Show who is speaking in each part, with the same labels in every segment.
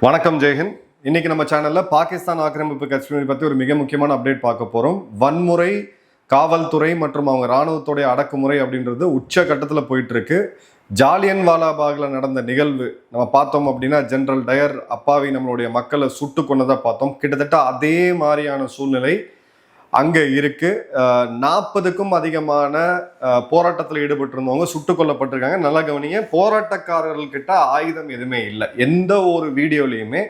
Speaker 1: வணக்கம் ஜெயஹிந்த். இன்னைக்கு நம்ம சேனல்ல பாகிஸ்தான் ஆக்கிரமிப்பு காஷ்மீர் பத்தி ஒரு மிக முக்கியமான அப்டேட் பார்க்க போறோம். வன்முறை, காவல்துறை மற்றும் அவங்க இராணுவத்துடைய அடக்குமுறை அப்படின்றது உச்ச கட்டத்தில் போயிட்டு இருக்கு. ஜாலியன் வாலாபாக்ல நடந்த நிகழ்வு நம்ம பார்த்தோம் அப்படின்னா ஜெனரல் டயர் அப்பாவி நம்மளுடைய மக்களை சுட்டு கொண்டதை பார்த்தோம். கிட்டத்தட்ட அதே மாதிரியான சூழ்நிலை அங்கே இருக்கு. 40க்கும் அதிகமான போராட்டத்தில் ஈடுபட்டிருந்தவங்க சுட்டுக் கொல்லப்பட்டிருக்காங்க. நல்லா கவனிங்க, போராட்டக்காரர்கள்கிட்ட ஆயுதம் எதுவுமே இல்லை. எந்த ஒரு வீடியோலையுமே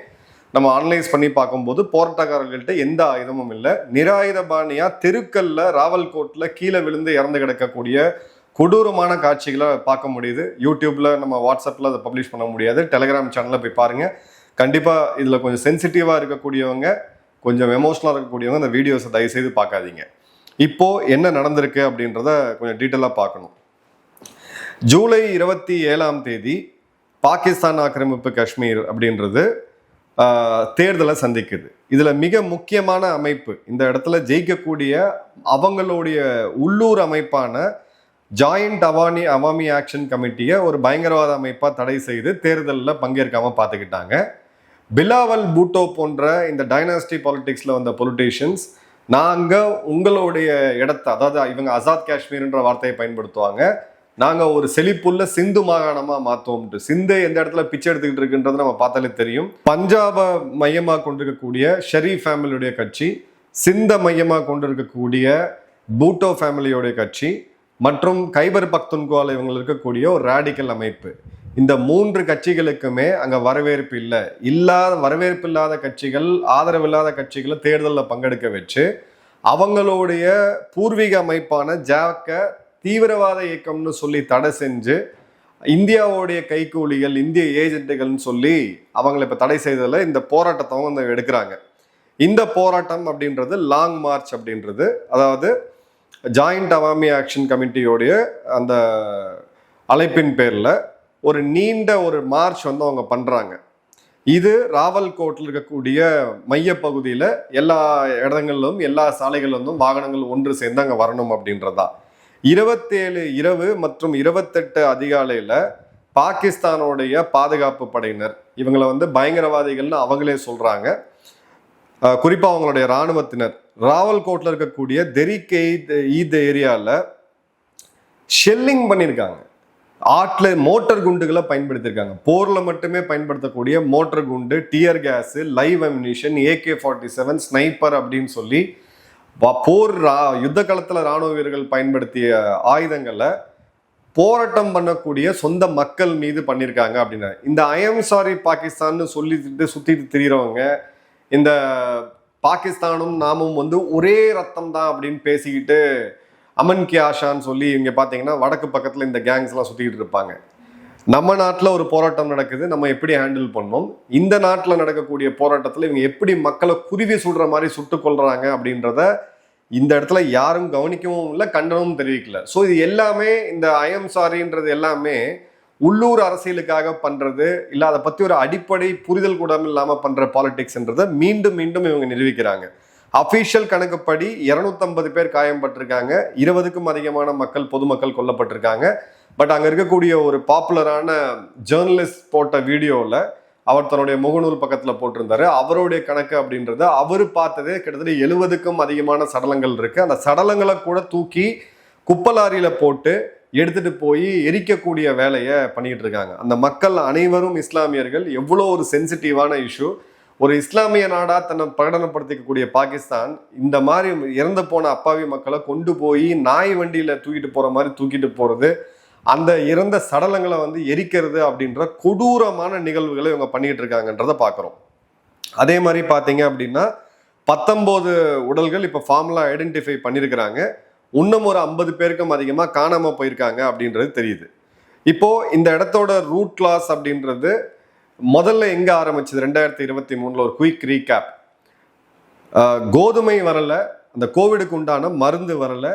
Speaker 1: நம்ம அனலைஸ் பண்ணி பார்க்கும்போது போராட்டக்காரர்கள்ட்ட எந்த ஆயுதமும் இல்லை. நிராயுதபாணியா தெருக்கல்ல ராவல்கோட்ல கீழே விழுந்து இறந்து கிடக்கக்கூடிய கொடூரமான காட்சிகளை பார்க்க முடியுது. யூடியூப்ல நம்ம வாட்ஸ்அப்ல அதை பப்ளிஷ் பண்ண முடியாது. டெலிகிராம் சேனல்ல போய் பாருங்க. கண்டிப்பா இதுல கொஞ்சம் சென்சிட்டிவா இருக்கக்கூடியவங்க, கொஞ்சம் எமோஷனலாக இருக்கக்கூடியவங்க இந்த வீடியோஸை தயவுசெய்து பார்க்காதீங்க. இப்போ என்ன நடந்திருக்கு அப்படின்றத கொஞ்சம் டீட்டெயிலாக பார்க்கணும். ஜூலை 27 பாகிஸ்தான் ஆக்கிரமிப்பு காஷ்மீர் அப்படின்றது தேர்தலை சந்திக்குது. இதில் மிக முக்கியமான அமைப்பு, இந்த இடத்துல ஜெயிக்கக்கூடிய அவங்களுடைய உள்ளூர் அமைப்பான ஜாயிண்ட் அவாமி ஆக்ஷன் கமிட்டியை ஒரு பயங்கரவாத அமைப்பாக தடை செய்து தேர்தலில் பங்கேற்காமல் பார்த்துக்கிட்டாங்க. பிலாவல் பூட்டோ போன்ற இந்த டைனாஸ்டி பாலிடிக்ஸில் வந்த பொலிட்டீஷியன்ஸ், நாங்கள் உங்களுடைய இடத்த, அதாவது இவங்க ஆசாத் காஷ்மீர்ன்ற வார்த்தையை பயன்படுத்துவாங்க, நாங்கள் ஒரு செழிப்புள்ள சிந்து மாகாணமாக மாற்றோம்ட்டு. சிந்து எந்த இடத்துல பிச்சை எடுத்துக்கிட்டு இருக்குன்றது நம்ம பார்த்தாலே தெரியும். பஞ்சாபை மையமாக கொண்டிருக்கக்கூடிய ஷெரீஃப் ஃபேமிலியுடைய கட்சி, சிந்த மையமாக கொண்டிருக்கக்கூடிய பூட்டோ ஃபேமிலியோடைய கட்சி மற்றும் கைபர் பக்துன்குவால இவங்க இருக்கக்கூடிய ஒரு ரேடிக்கல் அமைப்பு. இந்த 3 கட்சிகளுக்குமே அங்கே வரவேற்பு இல்லை. வரவேற்பு இல்லாத கட்சிகள், ஆதரவு இல்லாத கட்சிகளை தேர்தலில் பங்கெடுக்க வச்சு அவங்களுடைய பூர்வீக அமைப்பான ஜாக்க தீவிரவாத இயக்கம்னு சொல்லி தடை செஞ்சு இந்தியாவுடைய கைக்கூலிகள், இந்திய ஏஜென்ட்டுகள்னு சொல்லி அவங்களை இப்போ தடை செய்ததில் இந்த போராட்டத்தை அவங்க எடுக்கிறாங்க. இந்த போராட்டம் அப்படின்றது லாங் மார்ச் அப்படின்றது, அதாவது ஜாயிண்ட் அவாமி ஆக்ஷன் கமிட்டியோடைய அந்த அழைப்பின் பேரில் ஒரு நீண்ட ஒரு மார்ச் அவங்க பண்ணுறாங்க. இது ராவல்கோட்டில் இருக்கக்கூடிய மையப்பகுதியில் எல்லா இடங்களிலும் எல்லா சாலைகளிலும் வாகனங்கள் ஒன்று சேர்ந்து அங்கே வரணும் அப்படின்றதா. 27 இரவு மற்றும் 28 அதிகாலையில் பாகிஸ்தானுடைய பாதுகாப்பு படையினர், இவங்களை பயங்கரவாதிகள்னு அவங்களே சொல்கிறாங்க, குறிப்பாக அவங்களுடைய இராணுவத்தினர் ராவல்கோட்டில் இருக்கக்கூடிய தெரிக் ஈத் ஏரியாவில் ஷெல்லிங் பண்ணியிருக்காங்க. ஆட்டில் மோட்டர் குண்டுகளை பயன்படுத்தியிருக்காங்க. போரில் மட்டுமே பயன்படுத்தக்கூடிய மோட்டர் குண்டு, tear gas, live ammunition, AK-47, sniper அப்படின்னு சொல்லி யுத்த காலத்தில் இராணுவ வீரர்கள் பயன்படுத்திய ஆயுதங்களை போராட்டம் பண்ணக்கூடிய சொந்த மக்கள் மீது பண்ணியிருக்காங்க அப்படின்னா, இந்த ஐஎம் சாரி பாகிஸ்தான்னு சொல்லிட்டு சுற்றிட்டு திரிகிறவங்க, இந்த பாகிஸ்தானும் நாமும் ஒரே ரத்தம் தான் அப்படின்னு பேசிக்கிட்டு அமன் கி ஆஷான்னு சொல்லி இங்கே பார்த்தீங்கன்னா வடக்கு பக்கத்தில் இந்த கேங்ஸ்லாம் சுற்றிக்கிட்டு இருப்பாங்க. நம்ம நாட்டில் ஒரு போராட்டம் நடக்குது, நம்ம எப்படி ஹேண்டில் பண்ணோம், இந்த நாட்டில் நடக்கக்கூடிய போராட்டத்தில் இவங்க எப்படி மக்களை குருவி சுடுற மாதிரி சுட்டு கொள்றாங்க அப்படின்றத இந்த இடத்துல யாரும் கவனிக்கவும் இல்லை, கண்டனமும் தெரிவிக்கல. ஸோ இது எல்லாமே, இந்த ஐஎம் சாரின்றது எல்லாமே உள்ளூர் அரசியலுக்காக பண்ணுறது இல்லை, அதை பற்றி ஒரு அடிப்படை புரிதல் கூட இல்லாமல் பண்ணுற பாலிடிக்ஸ்ன்றதை மீண்டும் மீண்டும் இவங்க நிரூபிக்கிறாங்க. அஃபீஷியல் கணக்குப்படி 250 பேர் காயம்பட்டிருக்காங்க, 20க்கும் அதிகமான பொதுமக்கள் கொல்லப்பட்டிருக்காங்க. பட் அங்கே இருக்கக்கூடிய ஒரு பாப்புலரான ஜேர்னலிஸ்ட் போட்ட வீடியோவில் அவர் தன்னுடைய முகநூல் பக்கத்தில் போட்டிருந்தாரு. அவருடைய கணக்கு அப்படின்றது அவர் பார்த்ததே கிட்டத்தட்ட 70க்கும் அதிகமான சடலங்கள் இருக்கு. அந்த சடலங்களை கூட தூக்கி குப்பலாரியில் போட்டு எடுத்துட்டு போய் எரிக்கக்கூடிய வேலையை பண்ணிட்டு இருக்காங்க. அந்த மக்கள் அனைவரும் இஸ்லாமியர்கள். எவ்வளோ ஒரு சென்சிட்டிவான இஷ்யூ. ஒரு இஸ்லாமிய நாடா தன்னை பிரகடனப்படுத்திக்கக்கூடிய பாகிஸ்தான் இந்த மாதிரி இறந்து போன அப்பாவி மக்களை கொண்டு போய் நாய் வண்டியில தூக்கிட்டு போற மாதிரி தூக்கிட்டு போறது, அந்த இறந்த சடலங்களை எரிக்கிறது அப்படின்ற கொடூரமான நிகழ்வுகளை இவங்க பண்ணிட்டு இருக்காங்கன்றத பார்க்குறோம். அதே மாதிரி பார்த்தீங்க அப்படின்னா 19 உடல்கள் இப்போ ஃபார்முலா ஐடென்டிஃபை பண்ணியிருக்கிறாங்க. இன்னும் ஒரு 50 பேருக்கும் அதிகமாக காணாமல் போயிருக்காங்க அப்படின்றது தெரியுது. இப்போ இந்த இடத்தோட ரூட் கிளாஸ் அப்படின்றது முதல்ல எங்க ஆரம்பிச்சது, 2023 ஒரு குயிக் ரீகேப். கோதுமை வரல, அந்த கோவிடுக்கு உண்டான மருந்து வரல,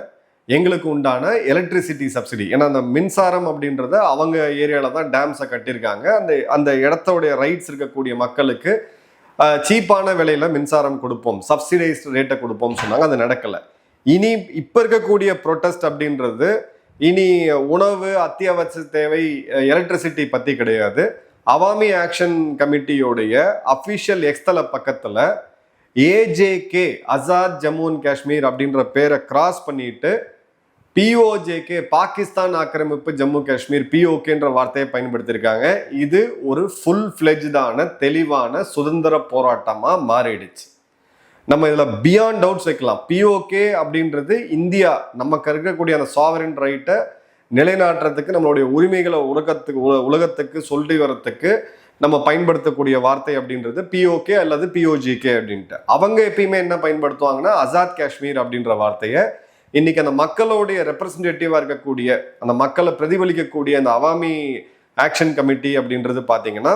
Speaker 1: எங்களுக்கு உண்டான எலக்ட்ரிசிட்டி சப்சிடி, ஏன்னா அந்த மின்சாரம் அப்படின்றத அவங்க ஏரியால தான் டேம்ஸை கட்டியிருக்காங்க. அந்த இடத்தோடைய ரைட்ஸ் இருக்கக்கூடிய மக்களுக்கு சீப்பான விலையில மின்சாரம் கொடுப்போம், சப்சிடைஸ்ட் ரேட்டை கொடுப்போம் சொன்னாங்க. அது நடக்கல. இனி இப்ப இருக்கக்கூடிய ப்ரொட்டஸ்ட் அப்படின்றது இனி உணவு, அத்தியாவசிய தேவை, எலக்ட்ரிசிட்டி பத்தி கிடையாது. அவாமி ஆக்ஷன் கமிட்டியோடைய அஃபிஷியல் எக்ஸ்தல பக்கத்துல ஏஜேகே அசாத் ஜம்மு அண்ட் காஷ்மீர் அப்படின்ற பேரை கிராஸ் பண்ணிட்டு பிஓஜேகே பாகிஸ்தான் ஆக்கிரமிப்பு ஜம்மு காஷ்மீர் பிஓகேன்ற வார்த்தையை பயன்படுத்தியிருக்காங்க. இது ஒரு ஃபுல் ஃபிளெஜ்டான தெளிவான சுதந்திர போராட்டமா மாறிடுச்சு. நம்ம இதுல பியாண்ட் டவுட்ஸ் வைக்கலாம். பிஓகே அப்படின்றது இந்தியா நமக்கு இருக்கக்கூடிய அந்த சாவரின் ரைட்டை நிலைநாட்டுறதுக்கு, நம்மளுடைய உரிமைகளை உலகத்துக்கு சொல்லி வரத்துக்கு நம்ம பயன்படுத்தக்கூடிய வார்த்தை அப்படின்றது பிஓகே அல்லது பிஓஜிகே அப்படின்ட்டு. அவங்க எப்பயுமே என்ன பயன்படுத்துவாங்கன்னா அசாத் காஷ்மீர் அப்படின்ற வார்த்தையை. இன்னைக்கு அந்த மக்களுடைய ரெப்ரசன்டேட்டிவா இருக்கக்கூடிய, அந்த மக்களை பிரதிபலிக்கக்கூடிய அந்த அவாமி ஆக்ஷன் கமிட்டி அப்படின்றது பாத்தீங்கன்னா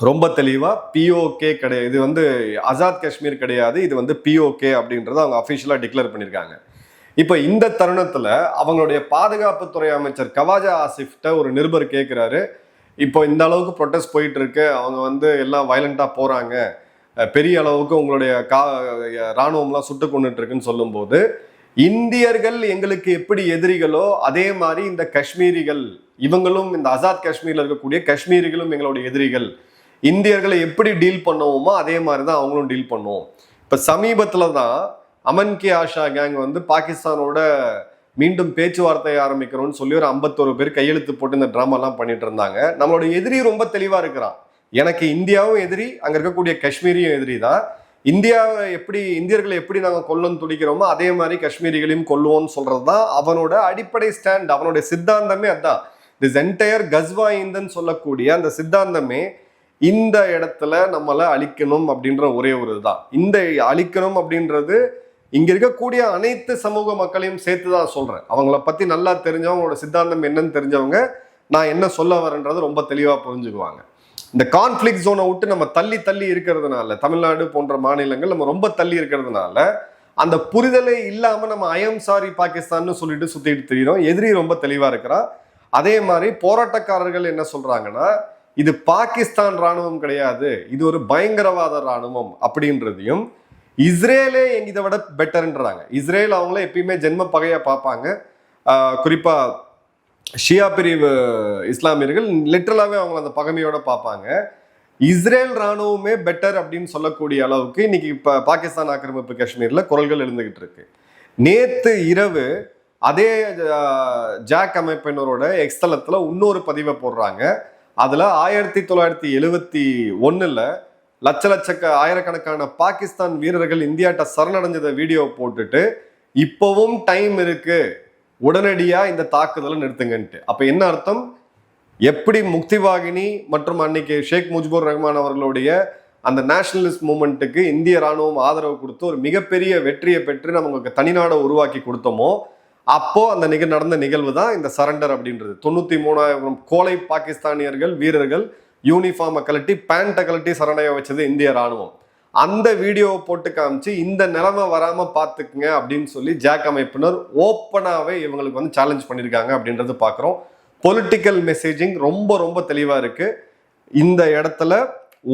Speaker 1: ரொம்ப தெளிவா பிஓகே கிடையாது, இது அசாத் காஷ்மீர் கிடையாது, இது பிஓகே அப்படின்றத அவங்க அபிஷியலா டிக்ளேர் பண்ணியிருக்காங்க. இப்ப இந்த தருணத்துல அவங்களுடைய பாதுகாப்புத்துறை அமைச்சர் கவாஜா ஆசிஃப்ட ஒரு நிருபர் கேட்கிறாரு, இப்போ இந்த அளவுக்கு ப்ரொட்டஸ்ட் போயிட்டு இருக்கு, அவங்க எல்லாம் வயலண்டா போறாங்க, பெரிய அளவுக்கு உங்களுடைய ராணுவம்லாம் சுட்டு கொண்டுட்டு இருக்குன்னு சொல்லும்போது, இந்தியர்கள் எங்களுக்கு எப்படி எதிரிகளோ அதே மாதிரி இந்த காஷ்மீரிகள், இவங்களும் இந்த ஆசாத் காஷ்மீர்ல இருக்கக்கூடிய காஷ்மீரிகளும் எங்களுடைய எதிரிகள். இந்தியர்களை எப்படி டீல் பண்ணுவோமோ அதே மாதிரிதான் அவங்களும் டீல் பண்ணுவோம். இப்ப சமீபத்துல தான் அமன் கே ஆஷா கேங் பாகிஸ்தானோட மீண்டும் பேச்சுவார்த்தை ஆரம்பிக்கிறோம்னு சொல்லி ஒரு 51 பேர் கையெழுத்து போட்டு இந்த டிராமா எல்லாம் பண்ணிட்டு இருந்தாங்க. நம்மளோட எதிரி ரொம்ப தெளிவா இருக்கிறான். எனக்கு இந்தியாவும் எதிரி, அங்க இருக்கக்கூடிய காஷ்மீரியும் எதிரி தான். இந்தியர்களை எப்படி நாங்க கொல்லணும் துடிக்கிறோமோ அதே மாதிரி காஷ்மீரிகளையும் கொல்லுவோம்னு சொல்றதுதான் அவனோட அடிப்படை ஸ்டாண்ட். அவனுடைய சித்தாந்தமே அதான். திஸ் என்டையர் கஸ்வா இந்தன் சொல்லக்கூடிய அந்த சித்தாந்தமே இந்த இடத்துல நம்மளை அழிக்கணும் அப்படின்ற ஒரே ஒரு இதுதான். இந்த அழிக்கணும் அப்படின்றது இங்க இருக்கக்கூடிய அனைத்து சமூக மக்களையும் சேர்த்துதான் சொல்றேன். அவங்கள பத்தி நல்லா தெரிஞ்சவங்க, அவங்களோட சித்தாந்தம் என்னன்னு தெரிஞ்சவங்க நான் என்ன சொல்ல வரேன்றது ரொம்ப தெளிவா புரிஞ்சுக்குவாங்க. இந்த கான்ஃபிளிக் ஜோனை விட்டு நம்ம தள்ளி இருக்கிறதுனால, தமிழ்நாடு போன்ற மாநிலங்கள் நம்ம ரொம்ப தள்ளி இருக்கிறதுனால அந்த புரிதலே இல்லாம நம்ம ஐஎம் சாரி பாகிஸ்தான் சொல்லிட்டு சுத்திட்டு தெரியும். எதிரி ரொம்ப தெளிவா இருக்கிறான். அதே மாதிரி போராட்டக்காரர்கள் என்ன சொல்றாங்கன்னா, இது பாகிஸ்தான் ராணுவம் கிடையாது, இது ஒரு பயங்கரவாத ராணுவம் அப்படின்றதையும், இஸ்ரேலே இதை விட பெட்டர்ன்றாங்க. இஸ்ரேல் அவங்கள எப்பயுமே ஜென்ம பகையா பார்ப்பாங்க. குறிப்பா ஷியா பிரிவு இஸ்லாமியர்கள் லிட்டரலாவே அவங்க அந்த பகைமையோட பார்ப்பாங்க. இஸ்ரேல் ராணுவமே பெட்டர் அப்படின்னு சொல்லக்கூடிய அளவுக்கு இன்னைக்கு இப்ப பாகிஸ்தான் ஆக்கிரமிப்பு காஷ்மீர்ல குரல்கள் எழுந்துகிட்டு இருக்கு. நேத்து இரவு அதே ஜாக் அமைப்பினரோட எக்ஸ்தலத்துல இன்னொரு பதிவை போடுறாங்க. அதுல 1971 ஆயிரக்கணக்கான பாகிஸ்தான் வீரர்கள் இந்தியாட்ட சரணடைஞ்சத வீடியோ போட்டுட்டு இப்பவும் டைம் இருக்கு, உடனடியா இந்த தாக்குதலை நிறுத்துங்கன்ட்டு. அப்ப என்ன அர்த்தம்? எப்படி முக்திவாகினி மற்றும் அன்னைக்கு ஷேக் முஜிபுர் ரஹ்மான் அவர்களுடைய அந்த நேஷனலிஸ்ட் மூவ்மெண்ட்டுக்கு இந்திய ராணுவம் ஆதரவு கொடுத்து ஒரு மிகப்பெரிய வெற்றியை பெற்று நமக்கு தனிநாடை உருவாக்கி கொடுத்தோமோ, அப்போ அந்த நடந்த நிகழ்வு தான் இந்த சரண்டர் அப்படின்றது. 93,000 கோலை பாகிஸ்தானியர்கள் வீரர்கள் யூனிஃபார்மை கழட்டி பேண்ட்டை கழட்டி சரணடைய வச்சது இந்திய ராணுவம். அந்த வீடியோவை போட்டு காமிச்சு இந்த நிலைமை வராம பாத்துக்குங்க அப்படின்னு சொல்லி ஜாக் அமைப்பினர் ஓப்பனாவே இவங்களுக்கு சேலஞ்ச் பண்ணியிருக்காங்க அப்படின்றது பாக்குறோம். பொலிட்டிக்கல் மெசேஜிங் ரொம்ப ரொம்ப தெளிவா இருக்கு. இந்த இடத்துல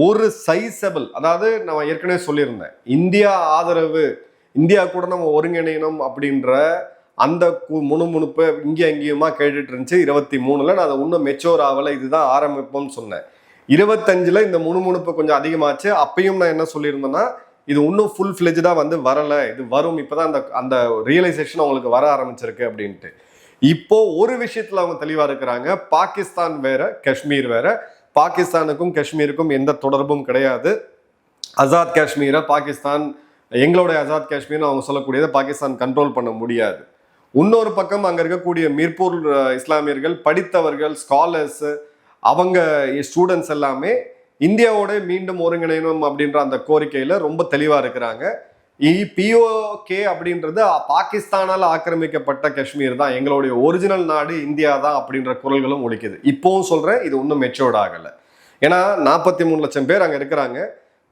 Speaker 1: ஒரு சைசபிள், அதாவது நான் ஏற்கனவே சொல்லியிருந்தேன், இந்தியா ஆதரவு, இந்தியா கூட நம்ம ஒருங்கிணையணும் அப்படின்ற அந்த முணுமுணுப்பு இங்கே அங்கேயுமா கேட்டுட்டு இருந்துச்சு. 23 நான் அதை இன்னும் மெச்சோர் ஆகலை, இதுதான் ஆரம்பிப்போம்னு சொன்னேன். 25 இந்த முணுமுணுப்பு கொஞ்சம் அதிகமாச்சு. அப்பயும் நான் என்ன சொல்லியிருந்தேன்னா, இது இன்னும் ஃபுல் ஃபிளெஜ்டா வரல, இது வரும், இப்பதான் அந்த ரியலைசேஷன் அவங்களுக்கு வர ஆரம்பிச்சிருக்கு அப்படின்ட்டு. இப்போ ஒரு விஷயத்துல அவங்க தெளிவா இருக்கிறாங்க. பாகிஸ்தான் வேற, காஷ்மீர் வேற. பாகிஸ்தானுக்கும் காஷ்மீருக்கும் எந்த தொடர்பும் கிடையாது. ஆசாத் காஷ்மீரை பாகிஸ்தான், எங்களுடைய ஆசாத் காஷ்மீர் அவங்க சொல்லக்கூடியதை பாகிஸ்தான் கண்ட்ரோல் பண்ண முடியாது. இன்னொரு பக்கம் அங்க இருக்கக்கூடிய மீர்பூர் இஸ்லாமியர்கள், படித்தவர்கள், ஸ்காலர்ஸ், அவங்க ஸ்டூடெண்ட்ஸ் எல்லாமே இந்தியாவோட மீண்டும் ஒருங்கிணையணும் அப்படின்ற அந்த கோரிக்கையில ரொம்ப தெளிவா இருக்கிறாங்க. பிஓகே அப்படின்றது பாகிஸ்தானால ஆக்கிரமிக்கப்பட்ட காஷ்மீர் தான், எங்களுடைய ஒரிஜினல் நாடு இந்தியா தான் அப்படின்ற குரல்களும் ஒலிக்குது. இப்பவும் சொல்றேன், இது இன்னும் மெச்சோர்ட் ஆகல. ஏன்னா 43 லட்சம் பேர் அங்க இருக்கிறாங்க.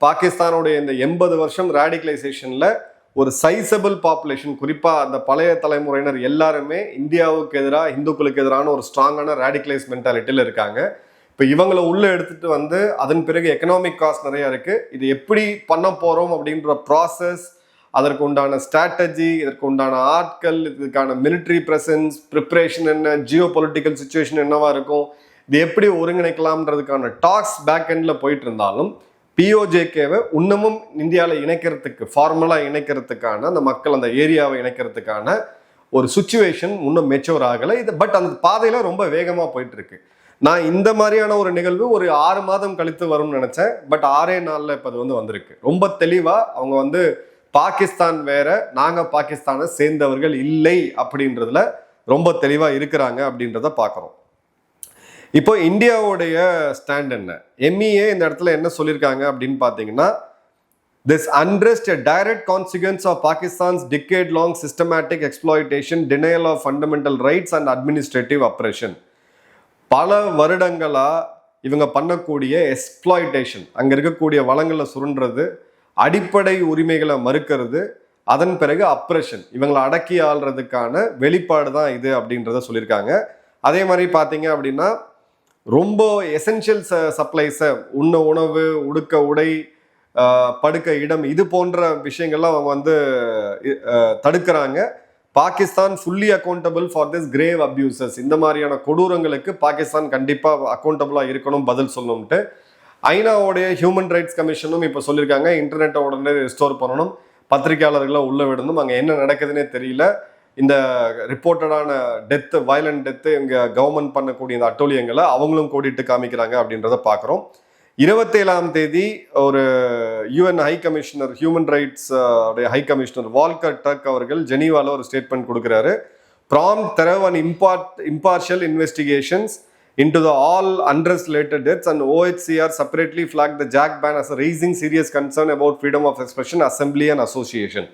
Speaker 1: பாகிஸ்தானுடைய இந்த 80 வருஷம் ரேடிகலைசேஷன்ல ஒரு சைசபிள் பாப்புலேஷன், குறிப்பா அந்த பழைய தலைமுறையினர் எல்லாருமே இந்தியாவுக்கு எதிராக, இந்துக்களுக்கு எதிரான ஒரு ஸ்ட்ராங்கான ரேடிகலைஸ் மென்டாலிட்டியில இருக்காங்க. இப்போ இவங்களை உள்ள எடுத்துட்டு அதன் பிறகு எக்கனாமிக் காஸ்ட் நிறைய இருக்கு. இது எப்படி பண்ண போறோம் அப்படின்ற ப்ராசஸ், அதற்கு உண்டான ஸ்ட்ராட்டஜி, இதற்கு உண்டான ஆட்கள், இதுக்கான மிலிட்ரி பிரசன்ஸ், ப்ரிப்பரேஷன் என்ன, ஜியோ பொலிட்டிக்கல் சிச்சுவேஷன் என்னவா இருக்கும், இது எப்படி ஒருங்கிணைக்கலாம்ன்றதுக்கான டாக்ஸ் பேக் எண்ட்ல போயிட்டு இருந்தாலும் பிஓஜேகேவை இன்னமும் இந்தியாவில் இணைக்கிறதுக்கு ஃபார்மலாக இணைக்கிறதுக்கான அந்த மக்கள் அந்த ஏரியாவை இணைக்கிறதுக்கான ஒரு சுச்சுவேஷன் இன்னும் மெச்சூர் ஆகலை. இது பட் அந்த பாதையில் ரொம்ப வேகமாக போயிட்டு இருக்கு. நான் இந்த மாதிரியான ஒரு நிகழ்வு ஒரு 6 மாதம் கழித்து வரும்னு நினைச்சேன். பட் 6 நாளில் இப்போ அது வந்திருக்கு. ரொம்ப தெளிவாக அவங்க பாகிஸ்தான் வேற, நாங்கள் பாகிஸ்தானை சேர்ந்தவர்கள் இல்லை அப்படின்றதுல ரொம்ப தெளிவாக இருக்கிறாங்க அப்படின்றத பார்க்குறோம். இப்போ இந்தியாவுடைய ஸ்டாண்ட் என்ன? MEA இந்த இடத்துல என்ன சொல்லியிருக்காங்க அப்படின்னு பார்த்தீங்கன்னா, this unrest a direct consequence of Pakistan's decade-long systematic exploitation, denial of fundamental rights and administrative oppression. பல வருடங்களா இவங்க பண்ணக்கூடிய எக்ஸ்ப்ளாய்டேஷன், அங்க இருக்கக்கூடிய வளங்களை சுருண்டுறது, அடிப்படை உரிமைகளை மறுக்கிறது, அதன் பிறகு அப்ரெஷன், இவங்களை அடக்கி ஆள்றதுக்கான வெளிப்பாடு தான் இது அப்படின்றத சொல்லியிருக்காங்க. அதே மாதிரி பார்த்தீங்க அப்படின்னா ரொம்ப எசென்ஷியல் சப்ளைஸை, உணவு, உடுக்க உடை, படுக்க இடம், இது போன்ற விஷயங்கள்லாம் அவங்க தடுக்கிறாங்க. Pakistan fully accountable for this grave abuses. இந்த மாதிரியான கொடூரங்களுக்கு பாகிஸ்தான் கண்டிப்பாக அக்கௌண்டபிளாக இருக்கணும், பதில் சொல்லணும்ட்டு ஐநாவுடைய ஹியூமன் ரைட்ஸ் கமிஷனும் இப்போ சொல்லியிருக்காங்க. இன்டர்நெட்டை உடனே ரெஸ்டோர் பண்ணணும், பத்திரிகையாளர்களை உள்ள விடணும், அங்கே என்ன நடக்குதுன்னே தெரியல. இந்த ரிப்போர்ட்டடான டெத்து, வயலண்ட் டெத்து, இங்கே கவர்மெண்ட் பண்ணக்கூடிய இந்த அட்டூழியங்களை அவங்களும் கோடிட்டு காமிக்கிறாங்க அப்படின்றத பார்க்குறோம். 27ஆம் தேதி ஒரு UN high commissioner, human rights high commissioner Volker Turk அவர்கள் ஜெனீவால ஒரு ஸ்டேட்மெண்ட் கொடுக்குறாரு. prompt thorough and impartial investigations into the all unrest related deaths, and OHCR separately flagged the JAG ban as raising serious concern about freedom of expression, assembly and association.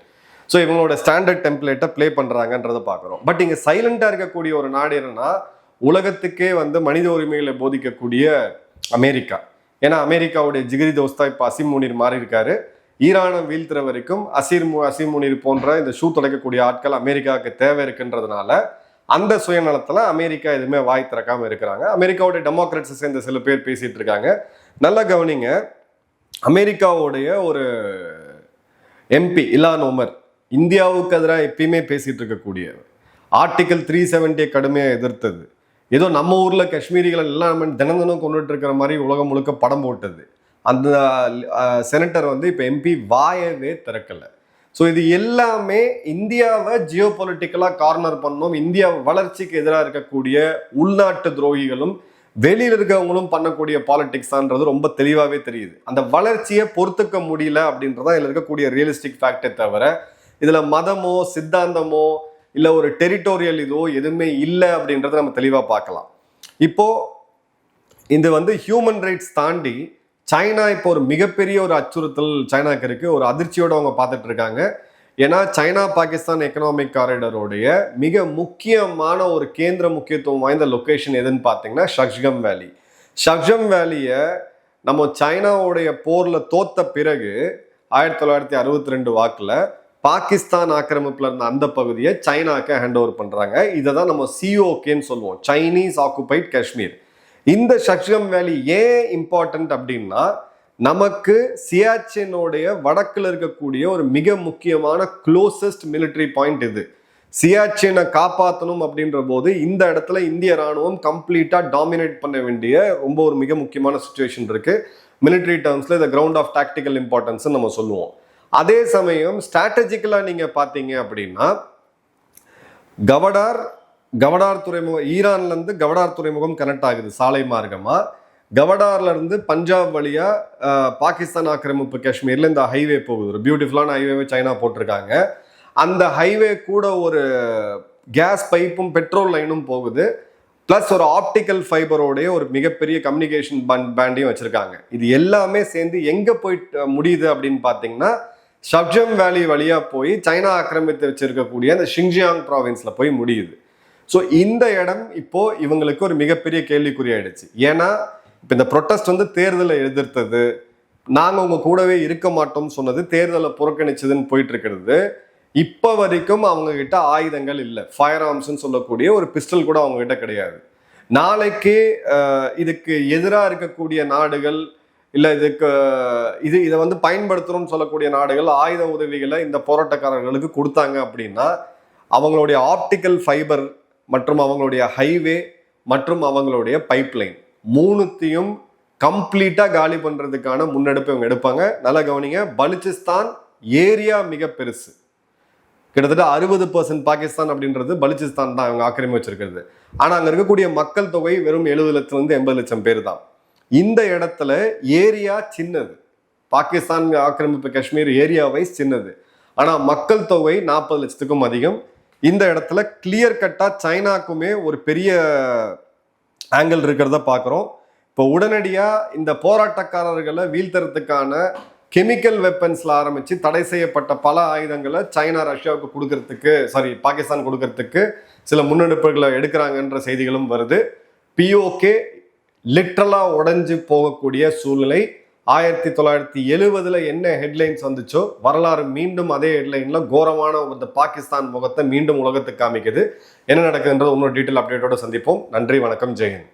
Speaker 1: So இவங்களோட standard டெம்ப்ளேட்டை play பண்ணுறாங்கன்றதை பார்க்குறோம். But இங்கே சைலண்டாக இருக்கக்கூடிய ஒரு நாடு என்னன்னா, உலகத்துக்கே மனித உரிமைகளை போதிக்கக்கூடிய அமெரிக்கா. ஏன்னா அமெரிக்காவுடைய ஜிகிரி தோஸ்தா இப்போ அசீம் முனீர் மாறி இருக்காரு. ஈரானை வீழ்த்துற வரைக்கும் அசீம் முனீர் போன்ற இந்த ஷூ தொலைக்கக்கூடிய ஆட்கள் அமெரிக்காவுக்கு தேவை இருக்குன்றதுனால அந்த சுயநலத்தில் அமெரிக்கா எதுவுமே வாய் திறக்காம இருக்கிறாங்க. அமெரிக்காவுடைய டெமோக்ராட்ஸை சேர்ந்த சில பேர் பேசிட்டு இருக்காங்க. நல்லா கவனிங்க, அமெரிக்காவுடைய ஒரு MP இலான் உமர் இந்தியாவுக்கு எதிராக எப்பயுமே பேசிட்டு இருக்கக்கூடிய, ஆர்டிகல் 370 கடுமையாக எதிர்த்தது, ஏதோ நம்ம ஊர்ல காஷ்மீரிகள் எல்லாம் நம்ம தினம் கொண்டுட்டு இருக்கிற மாதிரி உலகம் முழுக்க படம் போட்டது. அந்த செனட்டர் இப்போ MP வாயவே திறக்கலை. ஸோ இது எல்லாமே இந்தியாவை ஜியோ பொலிட்டிக்கலாக கார்னர் பண்ணணும், இந்தியா வளர்ச்சிக்கு எதிராக இருக்கக்கூடிய உள்நாட்டு துரோகிகளும் வெளியில் இருக்கவங்களும் பண்ணக்கூடிய பாலிடிக்ஸான்றது ரொம்ப தெளிவாகவே தெரியுது. அந்த வளர்ச்சியை பொறுத்துக்க முடியல அப்படின்றதான் இதில் இருக்கக்கூடிய ரியலிஸ்டிக் ஃபேக்டே தவிர இதில் மதமோ சித்தாந்தமோ இல்லை ஒரு டெரிட்டோரியல் இதோ எதுவுமே இல்லை அப்படின்றத நம்ம தெளிவாக பார்க்கலாம். இப்போ இது ஹியூமன் ரைட்ஸ் தாண்டி சைனா இப்போ ஒரு மிகப்பெரிய ஒரு அச்சுறுத்தல் சைனாக்கு இருக்கு. ஒரு அதிர்ச்சியோட அவங்க பார்த்துட்டு இருக்காங்க. ஏன்னா சைனா பாகிஸ்தான் எக்கனாமிக் காரிடருடைய மிக முக்கியமான ஒரு கேந்திர முக்கியத்துவம் வாய்ந்த லொக்கேஷன் எதுன்னு பார்த்தீங்கன்னா ஷக்ஜம் வேலி. ஷக்ஜம் வேலியை நம்ம சைனாவுடைய போரில் தோத்த பிறகு 1962 வாக்கில் பாகிஸ்தான் ஆக்கிரமிப்புல இருந்த அந்த பகுதியை சைனாக்கு ஹேண்ட் ஓவர் பண்றாங்க. இதை தான் நம்ம COKன்னு சொல்லுவோம், சைனீஸ் ஆக்குபைட் காஷ்மீர். இந்த ஷக்ஜம் வேலி ஏன் இம்பார்ட்டன்ட் அப்படின்னா, நமக்கு சியாச்சினுடைய வடக்குல இருக்கக்கூடிய ஒரு மிக முக்கியமான க்ளோசஸ்ட் மிலிட்டரி பாயிண்ட் இது. சியாச்சினை காப்பாற்றணும் அப்படின்ற போது இந்த இடத்துல இந்திய ராணுவம் கம்ப்ளீட்டா டாமினேட் பண்ண வேண்டிய ரொம்ப ஒரு மிக முக்கியமான சுச்சுவேஷன் இருக்கு. மிலிட்டரி டேர்ம்ஸ்ல இந்த கிரவுண்ட் ஆஃப் டாக்டிக்கல் இம்பார்ட்டன்ஸ் நம்ம சொல்லுவோம். அதே சமயம் ஸ்ட்ராட்டஜிக்கலா நீங்க பாத்தீங்க அப்படின்னா, கவடார் துறைமுகம், ஈரான்ல இருந்து கவடார் துறைமுகம் கனெக்ட் ஆகுது சாலை மார்க்கமா. கவடார்ல இருந்து பஞ்சாப் வழியா பாகிஸ்தான் ஆக்கிரமிப்பு காஷ்மீர்ல இந்த ஹைவே போகுது. ஒரு பியூட்டிஃபுல்லான ஹைவே சைனா போட்டிருக்காங்க. அந்த ஹைவே கூட ஒரு கேஸ் பைப்பும் பெட்ரோல் லைனும் போகுது. பிளஸ் ஒரு ஆப்டிக்கல் ஃபைபரோடைய ஒரு மிகப்பெரிய கம்யூனிகேஷன் பேண்டையும் வச்சிருக்காங்க. இது எல்லாமே சேர்ந்து எங்க போயிட்டு முடியுது அப்படின்னு பாத்தீங்கன்னா, ஷக்ஜம் வேலி வழியா போய் சைனா ஆக்கிரமித்து வச்சிருக்கக்கூடிய அந்த ஷிங்ஜியாங் ப்ராவின்ஸ்ல போய் முடியுது. ஸோ இந்த இடம் இப்போ இவங்களுக்கு ஒரு மிகப்பெரிய கேள்விக்குறியாயிடுச்சு. ஏன்னா இப்போ இந்த ப்ரொட்டஸ்ட் தேர்தலை எதிர்த்தது, நாங்கள் உங்க கூடவே இருக்க மாட்டோம்னு சொன்னது, தேர்தலை புறக்கணிச்சதுன்னு போயிட்டு இருக்கிறது. இப்போ வரைக்கும் அவங்க கிட்ட ஆயுதங்கள் இல்லை. ஃபயர் ஆர்ம்ஸ்ன்னு சொல்லக்கூடிய ஒரு பிஸ்டல் கூட அவங்க கிட்ட கிடையாது. நாளைக்கு இதுக்கு எதிராக இருக்கக்கூடிய நாடுகள் இல்லை இதை பயன்படுத்தணும்னு சொல்லக்கூடிய நாடுகள் ஆயுத உதவிகளை இந்த போராட்டக்காரர்களுக்கு கொடுத்தாங்க அப்படின்னா, அவங்களுடைய ஆப்டிக்கல் ஃபைபர் மற்றும் அவங்களுடைய ஹைவே மற்றும் அவங்களுடைய பைப்லைன் மூணுத்தையும் கம்ப்ளீட்டா காலி பண்றதுக்கான முன்னெடுப்பு இவங்க எடுப்பாங்க. நல்லா கவனிங்க, பலுச்சிஸ்தான் ஏரியா மிக பெருசு. கிட்டத்தட்ட 60% பாகிஸ்தான் அப்படின்றது பலுச்சிஸ்தான் தான் அவங்க ஆக்கிரமி வச்சிருக்கிறது. ஆனா அங்க இருக்கக்கூடிய மக்கள் தொகை வெறும் 70 லட்சம் 80 லட்சம் பேர் தான். இந்த இடத்துல ஏரியா சின்னது. பாகிஸ்தான் ஆக்கிரமிப்பு காஷ்மீர் ஏரியா வைஸ் சின்னது. ஆனா மக்கள் தொகை 40 லட்சத்துக்கும் அதிகம். இந்த இடத்துல கிளியர் கட்டா சைனாக்குமே ஒரு பெரிய ஆங்கிள் இருக்கிறத பார்க்குறோம். இப்போ உடனடியா இந்த போராட்டக்காரர்களை வீழ்த்துறதுக்கான கெமிக்கல் வெப்பன்ஸ்ல ஆரம்பிச்சு தடை செய்யப்பட்ட பல ஆயுதங்களை சைனா ரஷ்யாவுக்கு கொடுக்கறதுக்கு பாகிஸ்தான் கொடுக்கறதுக்கு சில முன்னெடுப்புகளை எடுக்கிறாங்கன்ற செய்திகளும் வருது. பிஓகே லிட்ரலா உடைஞ்சு போகக்கூடிய சூழ்நிலை. 1970 என்ன ஹெட்லைன்ஸ் வந்துச்சோ வரலாறு மீண்டும் அதே ஹெட்லைன்ல கோரமான இந்த பாகிஸ்தான் முகத்தை மீண்டும் உலகத்துக்கு காமிக்குது. என்ன நடக்குதுன்றது இன்னொரு டீட்டெயில் அப்டேட்டோட சந்திப்போம். நன்றி, வணக்கம், ஜெயஹிந்த்.